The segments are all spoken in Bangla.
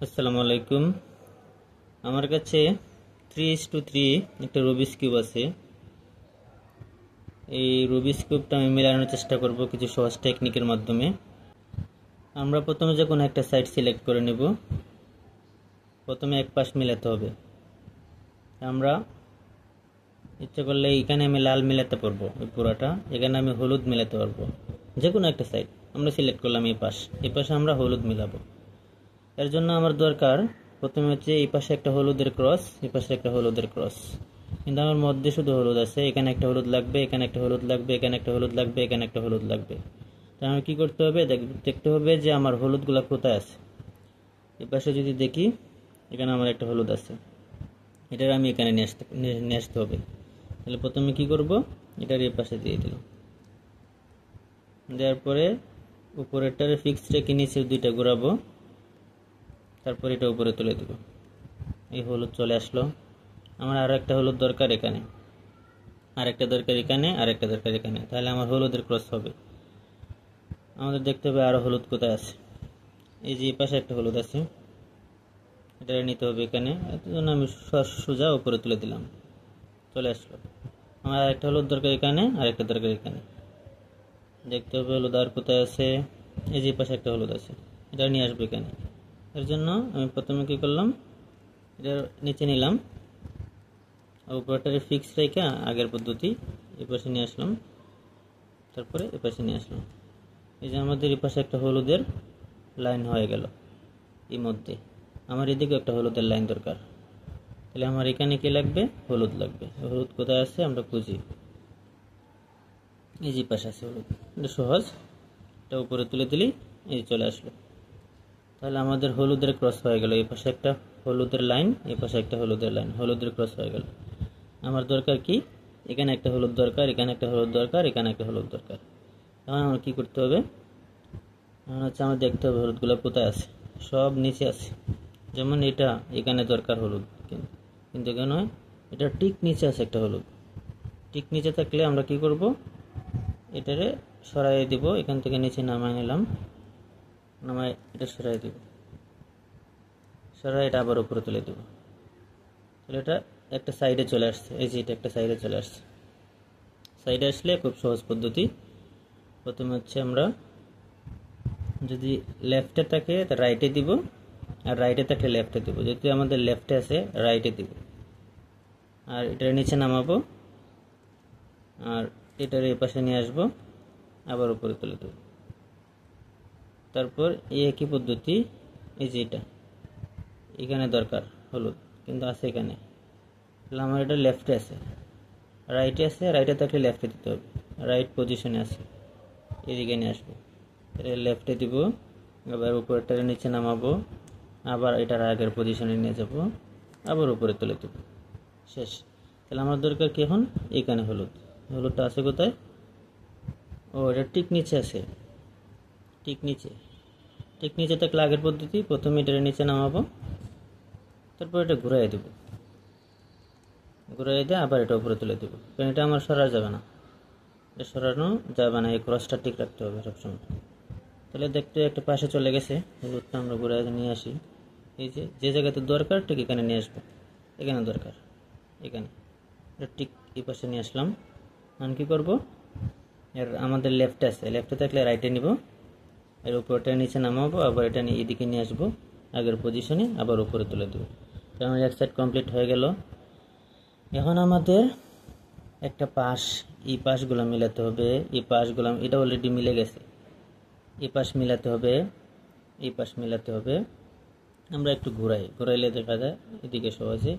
আসসালামু আলাইকুম। আমার কাছে 3:3 একটা রুবিক্স কিউব আছে। এই রুবিক্স কিউবটা আমি মেলানোর চেষ্টা করব কিছু সহজ টেকনিকের মাধ্যমে। আমরা প্রথমে যে কোনো একটা সাইড সিলেক্ট করে নেব। প্রথমে এক পাশ মেলাতে হবে। আমরা ইচ্ছা করলে এখানে আমি লাল মেলাতে পারবো, এই পুরাটা। এখানে আমি হলুদ মেলাতে পারবো। যে কোনো একটা সাইড আমরা সিলেক্ট করলাম, এই পাশে আমরা হলুদ মেলাবো। এর জন্য আমার দরকার প্রথমে হচ্ছে এই পাশে একটা হলুদের ক্রস, এই পাশে একটা হলুদের ক্রস। কিন্তু আমার মধ্যে শুধু হলুদ আছে। এখানে একটা হলুদ লাগবে, এখানে একটা হলুদ লাগবে, এখানে একটা হলুদ লাগবে, এখানে একটা হলুদ লাগবে। তাহলে আমি কি করতে হবে, দেখতে হবে যে আমার হলুদগুলো কোথায় আছে। এই পাশে যদি দেখি, এখানে আমার একটা হলুদ আছে, এটার আমি এখানে নিয়ে আসতে হবে। তাহলে প্রথমে কি করব, এটার এই পাশে দিয়ে দিলাম। দেওয়ার পরে উপরেরটার ফিক্সড রেখে নিচে দুইটা ঘোরাবো, তারপর এটা উপরে তুলে দেব। এই হলুদ চলে আসলো। আমার আরও একটা হলুদ দরকার এখানে, আরেকটা দরকার এখানে, আরেকটা দরকার এখানে। তাহলে আমার হলুদের ক্রস হবে। আমাদের দেখতে হবে আরও হলুদ কোথায় আছে। এই যে এই পাশে একটা হলুদ আছে, এটা নিতে হবে এখানে। এর জন্য আমি সোজা উপরে তুলে দিলাম, চলে আসলো। আমার আরেকটা হলুদ দরকার এখানে, আরেকটা দরকার এখানে। দেখতে হবে হলুদ আর কোথায় আছে। এই যে এই পাশে একটা হলুদ আছে, এটা নিয়ে আসবো এখানে। এর জন্য আমি প্রথমে কি করলাম, এটা নিচে নিলাম, উপরটারে ফিক্স রেখে আগের পদ্ধতি এই পাশে নিয়ে আসলাম, তারপরে এই পাশে নিয়ে আসলাম। এই যে আমাদের এই পাশে একটা হলুদের লাইন হয়ে গেল। এর মধ্যে আমার এদিকে একটা হলুদের লাইন দরকার। তাহলে আমার এখানে কি লাগবে, হলুদ লাগবে। হলুদ কোথায় আছে আমরা খুঁজি। এই যে পাশে আছে হলুদ, এটা সহজ। এটা উপরে তুলে দিলেই এই চলে আসলো। তাহলে আমাদের হলুদের ক্রস হয়ে গেল। এই পাশে একটা হলুদের লাইন, এই পাশে একটা হলুদের লাইন, হলুদের ক্রস হয়ে গেল। আমার দরকার কি, এখানে একটা হলুদ দরকার, এখানে একটা হলুদ দরকার, এখানে একটা হলুদ দরকার। এখন আমার কি করতে হবে, এখন হচ্ছে আমার দেখতে হবে হলুদগুলো কোথায় আছে। সব নিচে আছে। যেমন এটা এখানে দরকার হলুদ, কিন্তু এখানে এটা ঠিক নিচে আছে একটা হলুদ। ঠিক নিচে থাকলে আমরা কি করব, এটারে সরাই দিব। এখান থেকে নিচে নামাই নিলাম, নামাই এটা সরাই দিব, সরাই এটা আবার উপরে তুলে দেব। তাহলে এটা একটা সাইডে চলে আসছে। এই যে এটা একটা সাইডে চলে আসছে। সাইডে আসলে খুব সহজ পদ্ধতি। প্রথমে হচ্ছে আমরা যদি লেফটে থাকে রাইটে দিব, আর রাইটে থাকলে লেফটে দিব। যদি আমাদের লেফটে আছে রাইটে দিব। আর এটার নিচে নামাবো, আর এটার এই পাশে নিয়ে আসবো, আবার উপরে তুলে দেব। তারপর এই একই পদ্ধতি, এই যে এটা এখানে দরকার হলুদ, কিন্তু আছে এখানে। তাহলে আমার এটা লেফটে আছে, রাইটে আছে, রাইটে থাকলে লেফটে দিতে হবে। রাইট পজিশনে আছে, এদিকে নিয়ে আসবো। লেফটে দিব, আবার উপরটার নিচে নামাবো, আবার এটার আগের পজিশনে নিয়ে যাব, আবার উপরে তুলে দেব। শেষ। তাহলে আমার দরকার কি এখন, এখানে হলুদ। হলুদটা আছে কোথায়, ও এটা ঠিক নিচে আছে। ঠিক নিচে, ঠিক নিচে থাকলে আগের পদ্ধতি, প্রথমে এটার নিচে নামাবো, তারপর এটা ঘুরাই দেব। ঘুরাই দিয়ে আবার এটা উপরে তুলে দেব, কারণ এটা আমার সরা যাবে না, এটা সরানো যাবে না। এই ক্রসটা ঠিক রাখতে হবে সবসময়। তাহলে দেখতে একটা পাশে চলে গেছে। হলুদটা আমরা ঘুরে নিয়ে আসি। এই যে যে জায়গাতে দরকার ঠিক এখানে নিয়ে আসবো। এখানে দরকার, এখানে এটা ঠিক এই পাশে নিয়ে আসলাম। এখন কী করবো, এর আমাদের লেফটে আছে, লেফটে থাকলে রাইটে নিব, এর উপরটা নিচে নামাবো, আবার এটা নিয়ে এদিকে নিয়ে আসবো আগের পজিশনে, আবার উপরে তুলে দেবো। তো আমার এক সাইড কমপ্লিট হয়ে গেল। এখন আমাদের একটা পাশ, এই পাশগুলো মিলাতে হবে। এই পাশগুলো এটা অলরেডি মিলে গেছে। এই পাশ মিলাতে হবে, এই পাশ মিলাতে হবে। আমরা একটু ঘুরাইলে দেখা যায় এদিকে সহজে,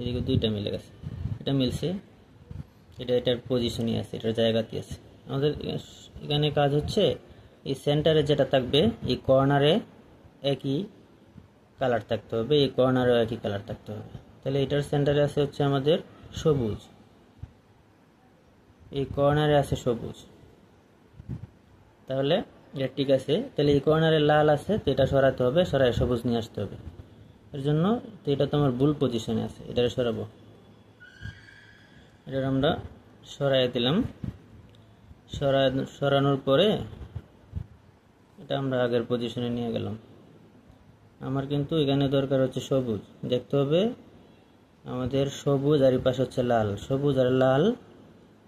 এদিকে দুইটা মিলে গেছে। এটা মিলছে, এটা এটার পজিশনই আছে, এটার জায়গাতে আছে। আমাদের এখানে কাজ হচ্ছে এই সেন্টারে যেটা থাকবে, এই কর্নারে একই কালার থাকতে হবে, এই কর্নারেও একই কালার থাকতে হবে। তাহলে এটার সেন্টারে আছে হচ্ছে আমাদের সবুজ, এই কর্নারে আছে সবুজ। তাহলে এটা ঠিক আছে। তাহলে এই কর্নারে লাল আছে, তো এটা সরাতে হবে, সরাই সবুজ নিয়ে আসতে হবে। এর জন্য তো এটা তো আমার ভুল পজিশনে আছে, এটা সরাবো। এটা আমরা সরাই দিলাম। সরানোর পরে এটা আমরা আগের পজিশনে নিয়ে গেলাম। আমার কিন্তু এখানে দরকার হচ্ছে সবুজ, দেখতে হবে আমাদের সবুজ আর এই পাশে হচ্ছে লাল। সবুজ আর লাল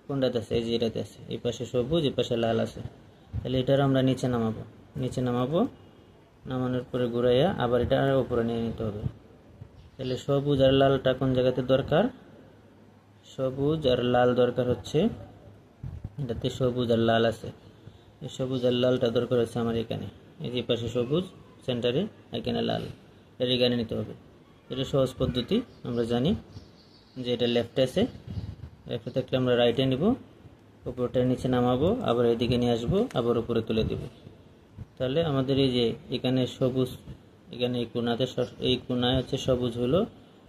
কোনটাতে আছে? এই যে এটাতে আছে। এই পাশে সবুজ, এই পাশে লাল আছে। তাহলে এটার আমরা নিচে নামাবো, নামানোর পরে ঘুরাইয়া আবার এটা উপরে নিয়ে নিতে হবে। তাহলে সবুজ আর লালটা কোন জায়গাতে দরকার? সবুজ আর লাল দরকার হচ্ছে এটাতে, সবুজ আর লাল আছে। এই সবুজ আর লালটা দরকার হচ্ছে আমার এখানে। এই যে পাশে সবুজ সেন্টারে, এখানে লাল, এটা এখানে নিতে হবে। এটা সহজ পদ্ধতি, আমরা জানি যে এটা লেফটে আছে। লেফটে থাকলে আমরা রাইটে নিব, উপরটা নিচে নামাবো, আবার এদিকে নিয়ে আসবো, আবার উপরে তুলে দেব। তাহলে আমাদের এই যে এখানে সবুজ, এখানে এই কোনায় হচ্ছে সবুজ হলো,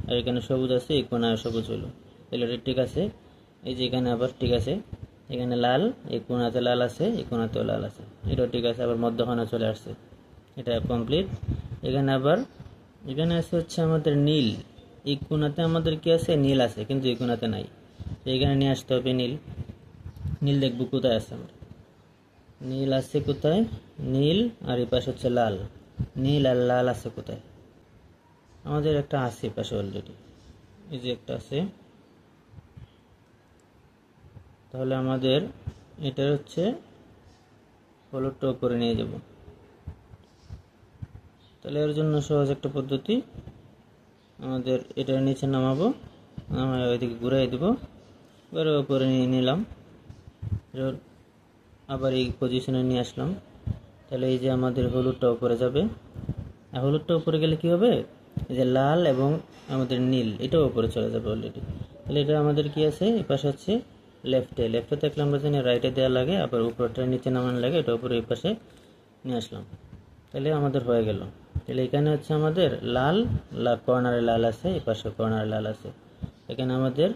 আর এখানে সবুজ আছে, এই কোনায় সবুজ হলো। তাহলে এটা ঠিক আছে। এই যে এখানে আবার ঠিক আছে, এখানে লাল, এই কোনাতে লাল আছে, এই কোনাতেও লাল আছে, এটাও ঠিক আছে। আবার মধ্যখানে চলে আসছে, এটা কমপ্লিট। এখানে আবার এখানে আছে হচ্ছে আমাদের নীল। এই কোনাতে আমাদের কি আছে? নীল আছে, কিন্তু এই কোনাতে নাই। এখানে নিয়ে আসতে হবে নীল। নীল দেখবো কোথায় আছে আমরা, নীল আছে কোথায়? নীল আর এই পাশে হচ্ছে লাল। নীল আর লাল আছে কোথায়? আমাদের একটা আছে পাশে অলরেডি, এই যে একটা আছে। তাহলে আমাদের এটা হচ্ছে হলুদটা উপরে নিয়ে যাব। তাহলে এর জন্য সহজ একটা পদ্ধতি, আমাদের এটার নিচে নামাবো, নামায় ওইদিকে ঘুরাই দেব, এবার উপরে নিয়ে নিলাম, আবার এই পজিশনে নিয়ে আসলাম। তাহলে এই যে আমাদের হলুদটা উপরে যাবে। আর হলুদটা উপরে গেলে কি হবে? এই যে লাল এবং আমাদের নীল, এটাও উপরে চলে যাবে অলরেডি। তাহলে এটা আমাদের কি আছে? এই পাশে হচ্ছে লেফটে থাকলে আমরা জানি রাইটে দেওয়া লাগে, আবার উপরটা নিচে নামানো লাগে, এটা উপরে এই পাশে নিয়ে আসলাম। তাহলে আমাদের হয়ে গেল। তাহলে এখানে হচ্ছে আমাদের লাল, কর্নারে লাল আছে, এই পাশে কর্নারে লাল আছে। এখানে আমাদের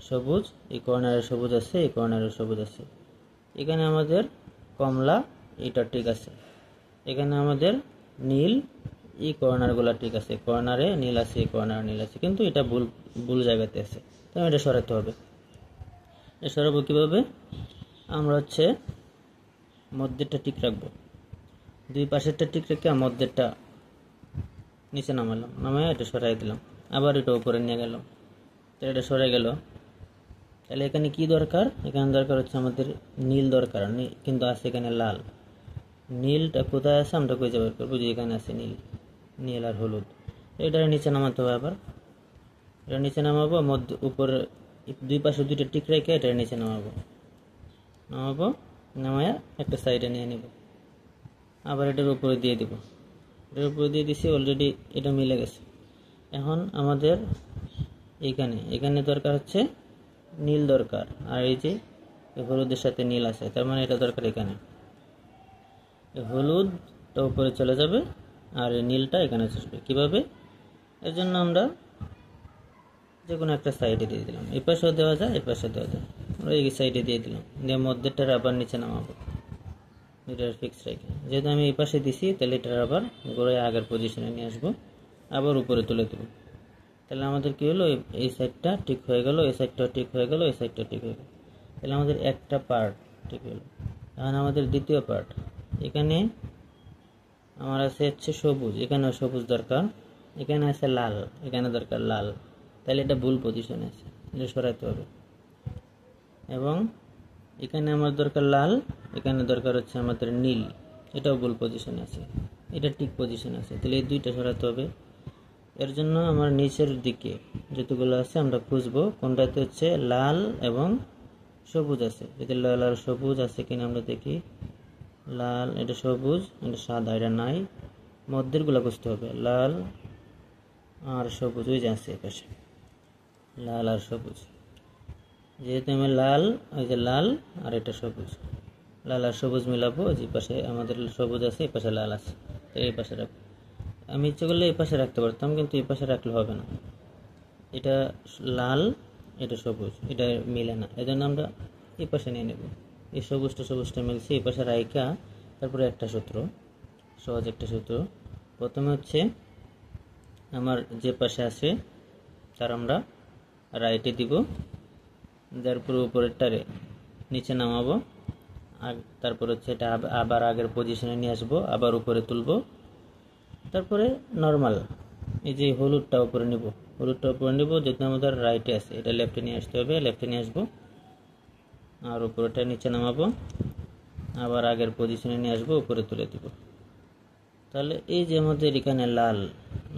সবুজ, এই কর্নারে সবুজ আছে, এই কর্নারে সবুজ আছে। এখানে আমাদের কমলা, এটা ঠিক আছে। এখানে আমাদের নীল, এই কর্নারগুলো ঠিক আছে, কর্নারে নীল আছে, এই কর্নারে নীল আছে, কিন্তু এটা ভুল জায়গাতে আছে, তাই এটা সরাতে হবে। এটা সরাবো কীভাবে? আমরা হচ্ছে মধ্যেরটা ঠিক রাখবো, দুই পাশেরটা ঠিক রেখে মধ্যেরটা নিচে নামালাম, নামায় এটা সরাই দিলাম, আবার এটা উপরে নিয়ে গেলাম, তাহলে এটা সরে গেল। তাহলে এখানে কি দরকার? এখানে দরকার হচ্ছে আমাদের নীল দরকার, কিন্তু আছে এখানে লাল। নীলটা কোথায় আছে আমরা খুঁজে বের করবো, যে এখানে আছে নীল আর হলুদ। এটা নিচে নামাতে হবে, আবার এটা নিচে নামাবো, মধ্যে উপরে দুই পাশে দুইটা টিক রেখে এটা নিচে নামাবো, নামায়া একটা সাইডে নিয়ে নিব, আবার এটার উপরে দিয়ে দিব। এটার উপরে দিয়ে দিছি, অলরেডি এটা মিলে গেছে। এখন আমাদের এখানে দরকার হচ্ছে নীল দরকার, আর এই যে হলুদের সাথে নীল আছে, তার মানে এটা দরকার এখানে। হলুদটা উপরে চলে যাবে আর নীলটা এখানে আসবে। কীভাবে? এর জন্য আমরা যে কোনো একটা সাইডে দিয়ে দিলাম, এই পাশেও দেওয়া যায়, এই পাশে দেওয়া যায়, আমরা এই সাইডে দিয়ে দিলাম, দিয়ে মধ্যেরটার আবার নিচে নামাবো, এটার ফিক্স রেখে। যেহেতু আমি এই পাশে দিছি, তাহলে এটার আবার ঘুরে আগের পজিশনে নিয়ে আসবো, আবার উপরে তুলে দেবো। তাহলে আমাদের কী হলো? এই সাইডটা ঠিক হয়ে গেল, এই সাইডটাও ঠিক হয়ে গেল, এই সাইডটাও ঠিক হয়ে গেল। তাহলে আমাদের একটা পার্ট ঠিক হলো। এখন আমাদের দ্বিতীয় পার্ট, এখানে আমার আছে হচ্ছে সবুজ, এখানেও সবুজ দরকার, এখানে আছে লাল, এখানে দরকার লাল। তাহলে এটা ভুল পজিশনে আছে, এটা সরাইতে হবে। এবং এখানে আমার দরকার লাল, এখানে দরকার হচ্ছে আমাদের নীল, এটাও ভুল পজিশনে আছে, এটা ঠিক পজিশনে আছে। তাহলে এই দুইটা সরাতে হবে। এর জন্য আমার নিচের দিকে যতগুলো আছে আমরা খুঁজবো কোনটাতে হচ্ছে লাল এবং সবুজ আছে। যদি লাল আর সবুজ আছে কিনা আমরা দেখি। লাল, এটা সবুজ, এটা সাদা, এটা নাই। মধ্যেরগুলো খুঁজতে হবে, লাল আর সবুজ, ওই যে আছে পাশে লাল আর সবুজ। যেহেতু আমি লাল, ওই যে লাল আর এটা সবুজ, লাল আর সবুজ মিলাবো। যে পাশে আমাদের সবুজ আছে, এই পাশে লাল আছে, এই পাশে রাখবো। আমি ইচ্ছে করলে এই পাশে রাখতে পারতাম, কিন্তু এই পাশে রাখলে হবে না, এটা লাল, এটা সবুজ, এটা মিলে না, এই জন্য আমরা এই পাশে নিয়ে নেব। এই সবুজটা মিলছে, এই পাশে রাইখা তারপরে একটা সূত্র, সহজ একটা সূত্র। প্রথমে হচ্ছে আমার যে পাশে আছে তার আমরা রাইটে দিব, তারপরে উপরেরটারে নিচে নামাবো, আর তারপর হচ্ছে এটা আবার আগের পজিশনে নিয়ে আসবো, আবার উপরে তুলবো, তারপরে নর্মাল এই যে হলুদটা উপরে নিব, যেহেতু আমাদের রাইটে আছে, এটা লেফটে নিয়ে আসতে হবে, লেফটে নিয়ে আসবো, আর উপরেটা নিচে নামাবো, আবার আগের পজিশনে নিয়ে আসবো, উপরে তুলে দিব। তাহলে এই যে আমাদের এখানে লাল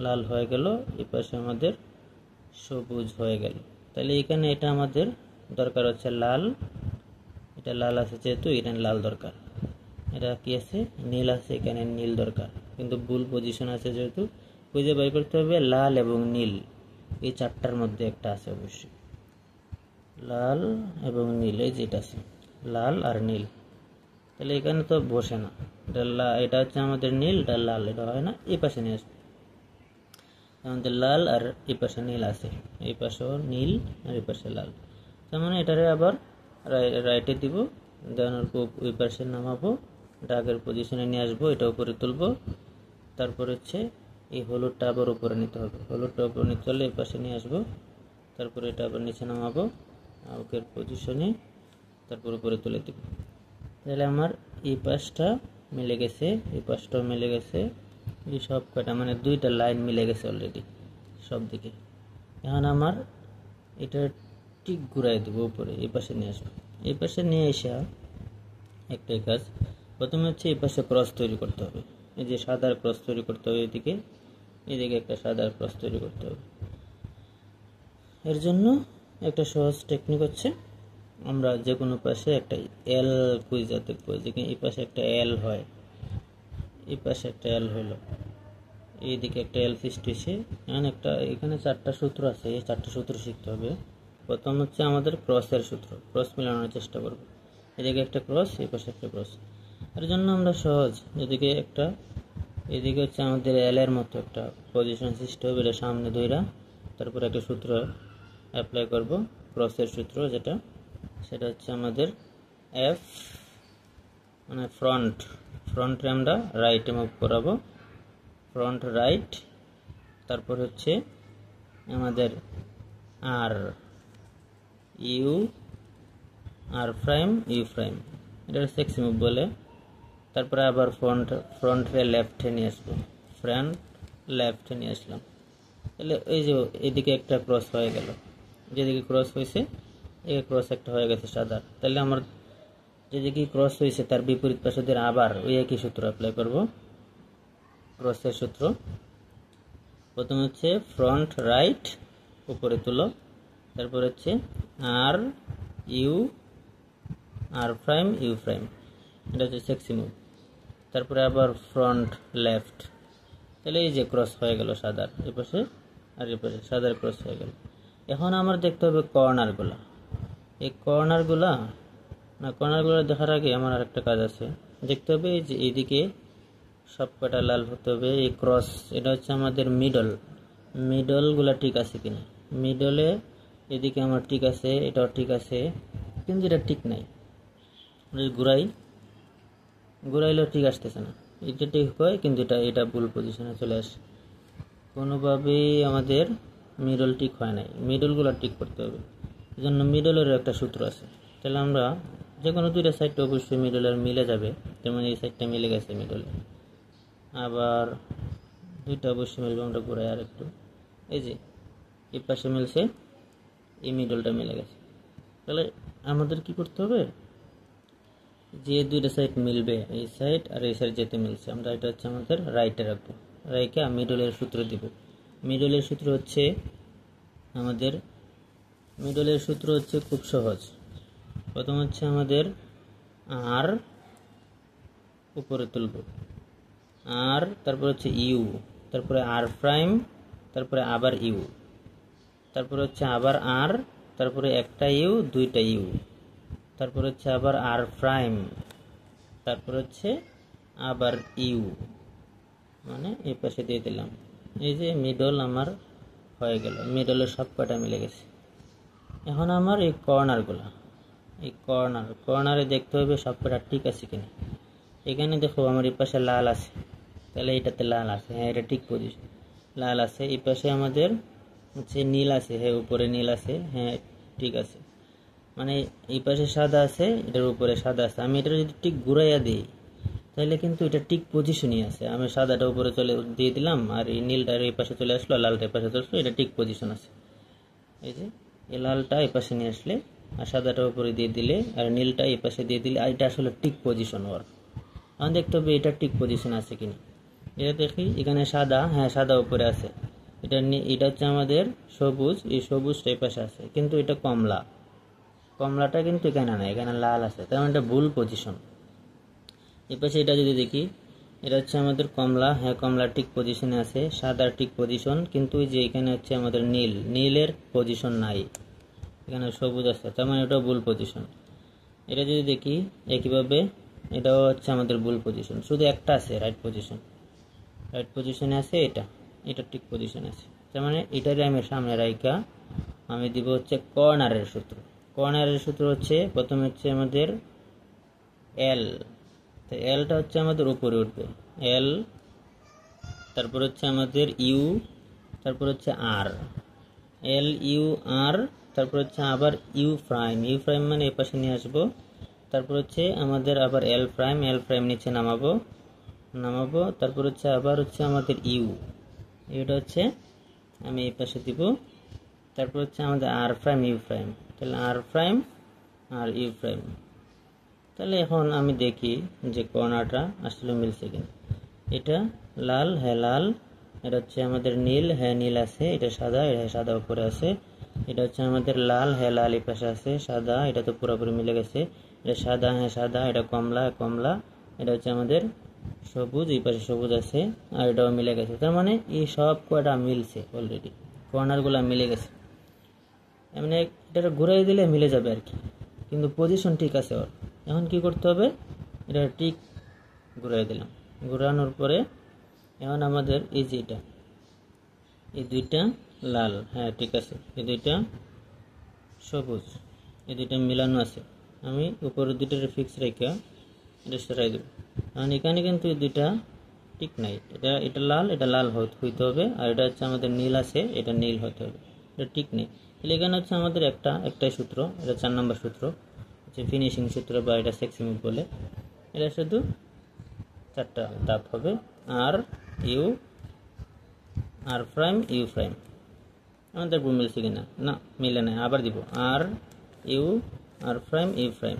লাল হয়ে গেল, এই পাশে আমাদের সবুজ হয়ে গেল। তাহলে এখানে এটা আমাদের দরকার হচ্ছে লাল, এটা লাল আছে যেহেতু এখানে লাল দরকার, এটা কি আছে নীল আছে, এখানে নীল দরকার, কিন্তু ভুল পজিশন আছে যেহেতু খুঁজে বের করতে হবে লাল এবং নীল এই চারটার মধ্যে একটা আছে অবশ্যই, লাল এবং নীল এই যেটা আছে লাল আর নীল। তাহলে এখানে তো বসে না, এটা হচ্ছে আমাদের নীল, এটা লাল, এটা হয় না, এই পাশে নিয়ে আসবে। আমাদের লাল আর এই পাশে নীল আছে, এই পাশেও নীল আর এই পাশে লাল, তার মানে এটারে আবার রাইটে দিব, দেওয়ানোর পর ওই পাশে নামাবো, এটা আগের পজিশনে নিয়ে আসবো, এটা উপরে তুলবো। তারপর হচ্ছে এই হলুদটা আবার উপরে নিতে হবে, হলুদটা উপরে নিতে হলে এই পাশে নিয়ে আসবো, তারপরে এটা আবার নিচে নামাবো আগের পজিশনে, তারপর উপরে তুলে দেব। তাহলে আমার এই পাশটা মিলে গেছে, এই পাশটাও মিলে গেছে, এই সব কটা মানে দুইটা লাইন মিলে গেছে অলরেডি সব দিকে। এখন আমার এটা ঠিক ঘুরাই দেবো, উপরে এই পাশে নিয়ে আসবো, এই পাশে নিয়ে এসে একটাই কাজ, প্রথমে হচ্ছে এই পাশে ক্রস তৈরি করতে হবে, এই যে সাদার ক্রস তৈরি করতে হবে, এদিকে একটা সাদার ক্রস তৈরি করতে হবে। এর জন্য একটা সহজ টেকনিক হচ্ছে, আমরা যে কোনো পাশে একটা এল খুঁজে দেখবো, যেখানে এই পাশে একটা এল হয়, এই পাশে একটা এল হলো, এইদিকে একটা এল সৃষ্টি হয়েছে, এখানে চারটা সূত্র আছে, এই চারটা সূত্র শিখতে হবে। প্রথম হচ্ছে আমাদের ক্রসের সূত্র, ক্রস মেলানোর চেষ্টা করব, এদিকে একটা ক্রস, এই পাশে একটা ক্রস। এর জন্য আমরা সহজ, এদিকে হচ্ছে আমাদের এল এর মতো একটা পজিশন সৃষ্টি হবে, এটা সামনে ধইরা, তারপর একটা সূত্র অ্যাপ্লাই করব, ক্রসের সূত্র সেটা হচ্ছে আমাদের এফ, মানে ফ্রন্টে আমরা রাইটে মুভ করাবো, ফ্রন্ট রাইট। তারপর হচ্ছে আমাদের আর প্রাইম ইউ প্রাইম, এটা সেক্স মুভ বলে। তারপরে আবার ফ্রন্টে লেফটে নিয়ে আসবো, লেফটে নিয়ে আসলাম। তাহলে এই যে এদিকে একটা ক্রস হয়ে গেল, যেদিকে ক্রস হয়েছে এই ক্রস একটা হয়ে গেছে সাদা। তাহলে আমার যেদিকে ক্রস হয়েছে তার বিপরীত পাশে দিয়ে আবার ওই একই সূত্র অ্যাপ্লাই করব, ক্রসের সূত্র। প্রথমে হচ্ছে ফ্রন্ট রাইট উপরে তুলো, তারপর হচ্ছে আর প্রাইম ইউ প্রাইম, এটা হচ্ছে সেক্সি মুভ। তারপরে আবার ফ্রন্ট লেফট, তাহলে এই যে ক্রস হয়ে গেল সাদার এপাশে আর এপাশে সাদার ক্রস হয়ে গেল। এখন আমার দেখতে হবে কর্নারগুলা, এই কর্নারগুলা দেখার আগে আমার আরেকটা কাজ আছে, দেখতে হবে যে এইদিকে সব কটা লাল হতে হবে, এই ক্রস এটা হচ্ছে আমাদের মিডলগুলা ঠিক আছে কিনা, মিডলে এদিকে আমার ঠিক আছে, এটাও ঠিক আছে, কিন্তু এটা ঠিক নাই, ঘুরাইলেও ঠিক আসতেছে না, এটা ঠিক হয় কিন্তু এটা ভুল পজিশনে চলে আসে, কোনোভাবেই আমাদের মিডল ঠিক হয় নাই, মিডলগুলো ঠিক করতে হবে। এই জন্য মিডলের একটা সূত্র আছে, তাহলে আমরা যে কোনো দুইটা সাইডটা অবশ্যই মিডলের মিলে যাবে, যেমন এই সাইডটা মিলে গেছে মিডলে, আবার দুইটা অবশ্যই মিলবে, আমরা ঘুরাই আর একটু, এই যে এই পাশে মিলছে, এই মিডলটা মিলে গেছে। তাহলে আমাদের কি করতে হবে, যে দুইটা সাইড মিলবে, এই সাইড আর এই সাইড যেতে মিলছে, আমরা এটা হচ্ছে আমাদের রাইটে রাখবো, রাইটে মিডলের সূত্র দিব। মিডলের সূত্র হচ্ছে খুব সহজ, প্রথম হচ্ছে আমাদের আর উপরে তুলব, আর তারপর হচ্ছে ইউ, তারপরে আর প্রাইম, তারপরে আবার ইউ, তারপরে হচ্ছে আবার আর, তারপরে একটা ইউ দুইটা ইউ, তারপর হচ্ছে আবার আর প্রাইম, তারপর হচ্ছে আবার ইউ, মানে এই পাশে দিয়ে দিলাম, এই যে মিডল আমার হয়ে গেল, মিডলের সব কটা মিলে গেছে। এখন আমার এই কর্নারে দেখতে হবে সব কটা ঠিক আছে কিনা। এখানে দেখো আমার এই পাশে লাল আছে, তাহলে এটাতে লাল আছে, হ্যাঁ এটা ঠিক পজিশন, লাল আছে। এই পাশে আমাদের হচ্ছে নীল আছে, হ্যাঁ উপরে নীল আছে, হ্যাঁ ঠিক আছে, মানে এই পাশে সাদা আছে, এটার উপরে সাদা আছে। আমি এটা যদি ঠিক ঘুরাইয়া দিই, তাহলে কিন্তু এটা ঠিক পজিশনই আছে। আমি সাদাটা উপরে চলে দিয়ে দিলাম, আর এই নীলটার এই পাশে চলে আসলো, লালটা এই পাশে চলে আসলো, এটা ঠিক পজিশন আছে। এই যে এই লালটা এই পাশে নিয়ে আসলে আর সাদাটা উপরে দিয়ে দিলে আর নীলটা এই পাশে দিয়ে দিলে, আর এটা আসলে ঠিক পজিশন ওর। এখন দেখতে হবে এটা ঠিক পজিশন আছে কিনা। এটা দেখি এখানে সাদা, হ্যাঁ সাদা উপরে আছে। এটা হচ্ছে আমাদের সবুজ, এই সবুজটা এই পাশে আছে, কিন্তু এটা কমলা, কমলাটা কিন্তু এখানে না, এখানে লাল আছে, তার মানে এটা ভুল পজিশন। এই পাশে এটা যদি দেখি, এটা হচ্ছে আমাদের কমলা, হ্যাঁ কমলা ঠিক পজিশনে আছে, সাদার ঠিক পজিশন, কিন্তু যে এখানে হচ্ছে আমাদের নীল, নীলের পজিশন নাই, এখানে সবুজ আছে, তার মানে এটা ভুল পজিশন। এটা যদি দেখি একইভাবে, এটাও হচ্ছে আমাদের ভুল পজিশন, শুধু একটা আছে রাইট পজিশন, রাইট পজিশনে আছে এটা ঠিক পজিশনে আছে। তার মানে এটারে আমি সামনে রাইখা আমি দিব হচ্ছে কর্নারের সূত্র। কর্নারের সূত্র হচ্ছে প্রথমে হচ্ছে আমাদের এল, তো এলটা হচ্ছে আমাদের উপরে উঠবে, এল, তারপর হচ্ছে আমাদের ইউ, তারপর হচ্ছে আর, এল ইউ আর, তারপর হচ্ছে আবার ইউ প্রাইম, ইউ প্রাইম মানে এই পাশে নিয়ে আসবো, তারপর হচ্ছে আমাদের আবার এল প্রাইম, এল প্রাইম নিচে নামাবো, তারপর হচ্ছে আবার হচ্ছে আমাদের ইউ, ইউটা হচ্ছে আমি এই পাশে দিব, তারপর হচ্ছে আমাদের আর প্রাইম ইউ প্রাইম, তাহলে আর প্রাইম আর ইউ প্রাইম। তাহলে এখন আমি দেখি যে কর্নারটা আসলে মিলছে কিনা। এটা লাল, হ্যাঁ লাল, এটা হচ্ছে আমাদের নীল, হ্যাঁ নীল আছে, এটা সাদা, এটা সাদা উপরে আছে, এটা হচ্ছে আমাদের লাল, হ্যাঁ লাল এই পাশে আছে, সাদা, এটা তো পুরোপুরি মিলে গেছে, এটা সাদা, হ্যাঁ সাদা, এটা কমলা, কমলা, এটা হচ্ছে আমাদের সবুজ, এই পাশে সবুজ আছে, আর এটাও মিলে গেছে। তার মানে এই সব কয়টা মিলছে অলরেডি, কর্নারগুলো মিলে গেছে। এমনি এটা ঘুরাই দিলে মিলে যাবে আর কি, কিন্তু পজিশন ঠিক আছে ওর। এখন কি করতে হবে, এটা ঠিক ঘুরাই দিলাম, ঘুরানোর পরে এখন আমাদের এই যে এটা, এই দুইটা লাল, হ্যাঁ ঠিক আছে, এই দুইটা সবুজ, এই দুইটা মিলানো আছে, আমি উপরের দুইটার ফিক্স রেখে এটা সরাই দেব। কারণ এখানে কিন্তু এই দুইটা ঠিক নাই, এটা লাল, এটা লাল হইতে হবে, আর এটা হচ্ছে আমাদের নীল আছে, এটা নীল হতে হবে, এটা ঠিক নেই। তাহলে এখানে হচ্ছে আমাদের একটাই সূত্র, এটা 4 নম্বর সূত্র, হচ্ছে ফিনিশিং সূত্র বা এটা সেক্সিমিক বলে। এটা শুধু 4টা ধাপ হবে, R U, R prime, U prime. আমাদের মিলছে কিনা, না মিলে না, আবার দিব R U, R prime, U prime,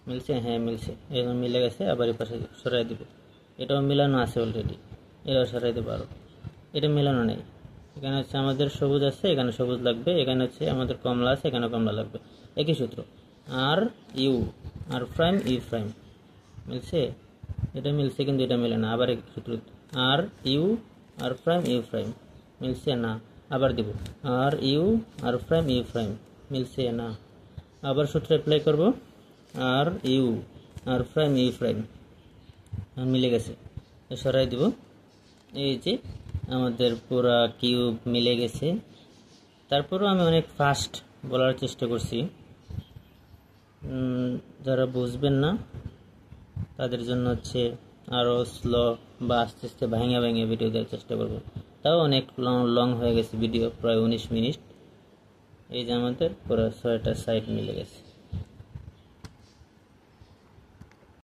মিলছে, হ্যাঁ মিলছে, এখন মিলে গেছে। আবার এই পাশে সরাই দিব, এটাও মিলানো আছে অলরেডি, এটাও সরাই দেবো আরও, এটা মিলানো নেই। এখানে হচ্ছে আমাদের সবুজ আছে, এখানে সবুজ লাগবে, এখানে হচ্ছে আমাদের কমলা আছে, এখানে কমলা লাগবে, একই সূত্র, R U, R prime, U prime, মিলছে, এটা মিলছে, কিন্তু এটা মিলে না, আবার একই সূত্র, R U, R prime, U prime, মিলছে না, আবার দিব R U, R prime, U prime, মিলছে না, আবার সূত্র অ্যাপ্লাই করব, R U, R prime, U prime, মিলে গেছে, সরাই দিব। এই যে আমাদের পুরা কিউব মিলে গেছে। তারপরেও আমি অনেক ফাস্ট বলার চেষ্টা করছি, যারা বুঝবেন না তাদের জন্য হচ্ছে আরও স্লো বা আস্তে আস্তে ভাঙে ভাঙে ভিডিও দেওয়ার চেষ্টা করব। তাও অনেক লং হয়ে গেছে ভিডিও, প্রায় 19 মিনিট। এই যে আমাদের পুরো 6টা সাইড মিলে গেছে।